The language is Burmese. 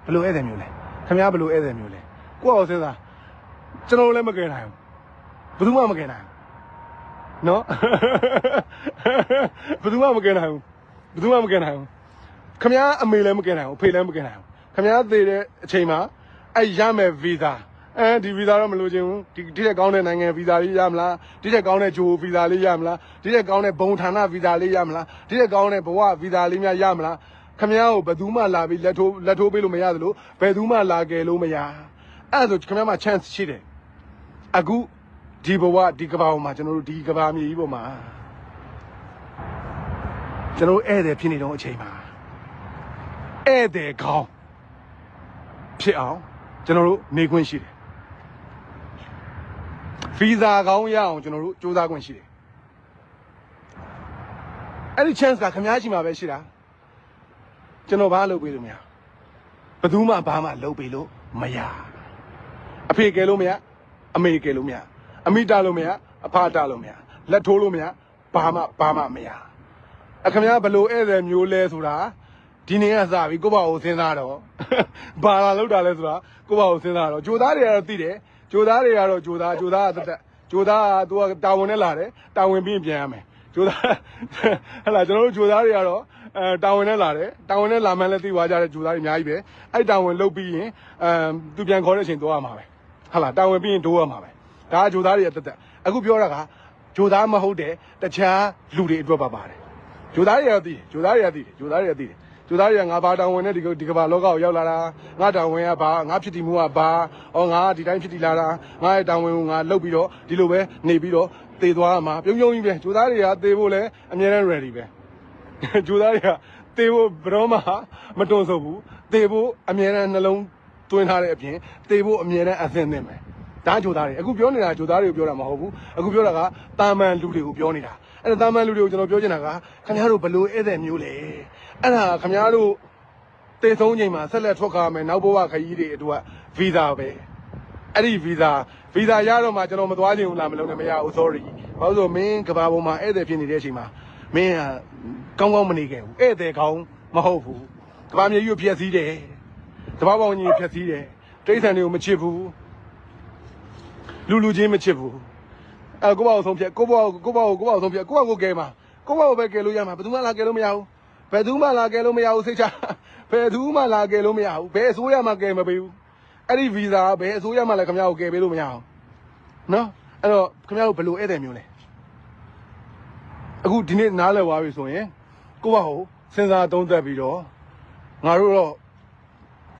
ဘလို့ဧည့်သည်မျိုးလဲခင်ဗျားဘလို့ဧည့်သည်မျိုးလဲကိုယ့်အောင်စဉ်းစားကျွန်တော်လည်းမကယ်နိုင်ဘူးဘယ်သူမှမကယ်နိုင်ဘူးနော်ဘယ်သူမှမကယ်နိုင်ဘူးဘယ်သူမှမကယ်နိုင်ဘူးခင်ဗျားအမေလည်းမကယ်နိုင်ဘူးအဖေလည်းမကယ်နိုင်ဘူးခင်ဗျားသေတဲ့အချိန်မှာအဲ့ရမယ်ဗီဇာဒီဗီဇာတော့မလိုချင်ဘူးဒီထက်ကောင်းတဲ့နိုင်ငံဗီဇာလေးရမလားဒီထက်ကောင်းတဲ့ဂျိုဗီဇာလေးရမလားဒီထက်ကောင်းတဲ့ဘုံဌာနဗီဇာလေးရမလားဒီထက်ကောင်းတဲ့ဘဝဗီဇာလေးများရမလားခင်ဗျားကိုဘယ်သူမှလာပြီးလက်ထိုးပေးလို့မရသလိုဘယ်သူမှလာကယ်လို့မရအဲ့ဒါဆိုခင်ဗျားမှာ chance ရှိတယ်အခုဒီဘဝဒီကဘာပေါ်မှာကျွန်တော်တို့ဒီကဘာမြေကြီးပေါ်မှာကျွန်တော်ဧည့်သည်ဖြစ်နေတော့အချိန်မှာဧည့်သည်ကောင်းဖြစ်အောင်ကျွန်တော်တို့နေခွင့်ရှိတယ်ဗီဇာကောင်းရအောင်ကျွန်တော်တို့စူးစမ်းခွင့်ရှိတယ်အဲ့ဒီ chance ကခင်ဗျားရှိမှာပဲရှိတာကျွန်တော်ဘာလုပ်ပေးလို့မရဘယ်သူမှဘာမှလုပ်ပေးလို့မရအဖေကယ်လို့မရအမေကယ်လို့မရအမိတာလို့မရအဖတာလို့မရလက်ထိုးလို့မရဘာမှမရခင်ဗျားဘလို့ဧည့်သည်မျိုးလဲဆိုတာဒီနေ့ကစပြီကိုယ့်ဘာကိုစဉ်းစားတော့ဘာလာလောက်တာလဲဆိုတာကိုယ့်ဘာကိုစဉ်းစားတော့ဂျိုသားတွေကတော့သိတယ်ဂျိုသားတွေကတော့ဂျိုသားကတက်ဂျိုသားကသူကတာဝန်နဲ့လာတယ်တာဝန်ပြီးပြန်ရမယ်ဂျိုသားဟဲ့လားကျွန်တော်တို့ဂျိုသားတွေကတော့တာဝန်နဲ့လာတယ်တာဝန်နဲ့လာမှန်းလည်းသိသွားကြတဲ့ဂျိုသားတွေအများကြီးပဲအဲ့တာဝန်လုပ်ပြီးရင်သူပြန်ခေါ်တဲ့အချိန်တော့ရမှာပဲဟဲ့လားတာဝန်ပြီးရင်ဒိုးရမှာပဲဒါကဂျိုသားတွေတက်အခုပြောတာကဂျိုသားမဟုတ်တဲ့တခြားလူတွေအတွက်ပါပါတယ်ဂျိုသားတွေကတော့သိတယ်ဂျိုသားတွေကသိတယ်ဂျိုသားတွေကသိတယ်ကျူသားတွေကငါဘာတာဝန်နဲ့ဒီကဘာလောကကိုရောက်လာတာငါတာဝန်ကဘာငါဖြစ်တည်မှုကဘာငါဒီတိုင်းဖြစ်တည်လာတာငါရဲ့တာဝန်ကိုငါလုပ်ပြီးတော့ဒီလိုပဲနေပြီးတော့သေသွားမှာပြုံးကြီးပဲကျူသားတွေကသေဖို့လဲအများနဲ့ ready ပဲကျူသားတွေကသေဖို့ဘယ်တော့မှမတွန့်ဆုတ်ဘူးသေဖို့အများနဲ့နှလုံးသွင်းထားတဲ့အပြင်သေဖို့အများနဲ့အသင့်သင့်ပဲဒါကျူသားတွေအခုပြောနေတာကျူသားတွေကိုပြောတာမဟုတ်ဘူးအခုပြောတာကတာမန်လူတွေကိုပြောနေတာအဲ့ဒါတာမန်လူတွေကိုကျွန်တော်ပြောချင်တာကခင်ဗျားတို့ဘလို့ဧည့်သည်မျိုးလဲအဲ့ဒါခင်ဗျားတို့တေဆုံးချိန်မှာဆက်လက်ထွက်ခါမယ်နောက်ဘဝခရီးတွေအတွက်ဗီဇာပဲအဲ့ဒီဗီဇာရတော့မှကျွန်တော်မသွားချင်ဘူးလားမလုပ်နဲ့မရဘူး sorry ဘာလို့ဆိုမင်းကဘာပေါ်မှာဧည့်သည်ဖြစ်နေတဲ့အချိန်မှာမင်းကကောင်းမနေခဲ့ဘူးဧည့်သည်ကောင်းမဟုတ်ဘူးကဘာမြေကြီးကိုဖျက်ဆီးတယ်တဘာပေါင်းကြီးကိုဖျက်ဆီးတယ်တိရစ္ဆာန်တွေကိုမချစ်ဘူးလူချင်းမချစ်ဘူးကိုယ့်ဘာကိုဆုံးဖြတ်ကိုယ့်ဘာကိုဆုံးဖြတ်ကိုယ့်ဘာကိုကယ်မှာကိုယ့်ဘာကိုပဲကယ်လို့ရမှာဘယ်သူမှလာကယ်လို့မရဘူးဘယ်သူမှလာကယ်လို့မရဘူးစိတ်ချဘယ်သူမှလာကယ်လို့မရဘူးဘယ်အစိုးရမှကယ်မပေးဘူးအဲ့ဒီဗီဇာဘယ်အစိုးရမှလည်းခင်ဗျားကိုကယ်ပေးလို့မရအောင်နော်အဲ့တော့ခင်ဗျားတို့ဘယ်လိုဧည့်သည်မျိုးလဲအခုဒီနေ့နားလည်သွားပြီဆိုရင်ကိုယ့်ဘာကိုစဉ်းစားသုံးသပ်ပြီးတော့ငါတို့တော့